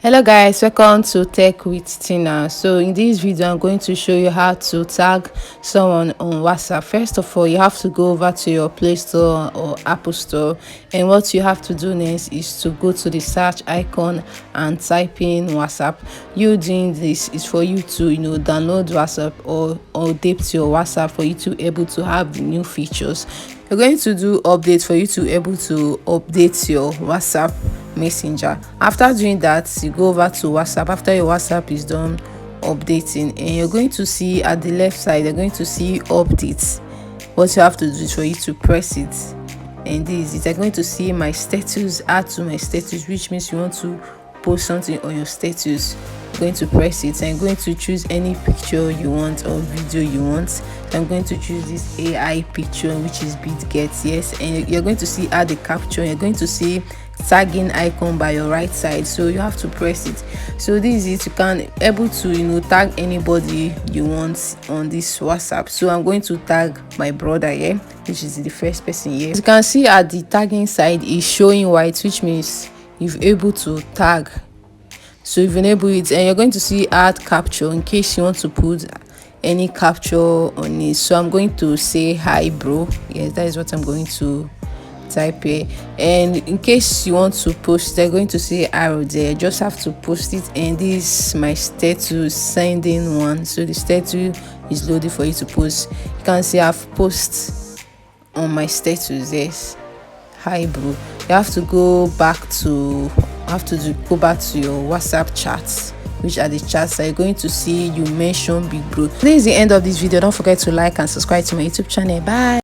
Hello guys, welcome to Tech with Tina. So in this video I'm going to show you how to tag someone on WhatsApp. First of all, you have to go over to your Play Store or Apple Store, and what you have to do next is to go to the search icon and type in WhatsApp. You doing this is for you to download WhatsApp or update your WhatsApp for you to be able to have the new features. You're going to do updates for you to be able to update your WhatsApp Messenger. After doing that, you go over to WhatsApp. After your WhatsApp is done updating, and you're going to see at the left side, you're going to see updates. What you have to do is for you to press it, and this is you're going to see my status, add to my status, which means you want to post something on your status. You're going to press it and you're going to choose any picture you want or video you want. So I'm going to choose this AI picture, which is BitGet, yes, and you're going to see add the caption. You're going to see tagging icon by your right side, so you have to press it. So this is it. You can able to tag anybody you want on this WhatsApp. So I'm going to tag my brother here, which is the first person here. As you can see at the tagging side is showing white, which means you've able to tag. So you've enabled it, and you're going to see add capture in case you want to put any capture on it. So I'm going to say hi bro. Yes, that is what I'm going to type here. And in case you want to post, they're going to say arrow there. Just have to post it, and this is my status sending one. So the status is loaded for you to post. You can see I've posted on my status. Yes, hi bro. You have to go back to go back to your WhatsApp chats, which are the chats that you're going to see you mention big bro. This is the end of this video. Don't forget to like and subscribe to my YouTube channel. Bye.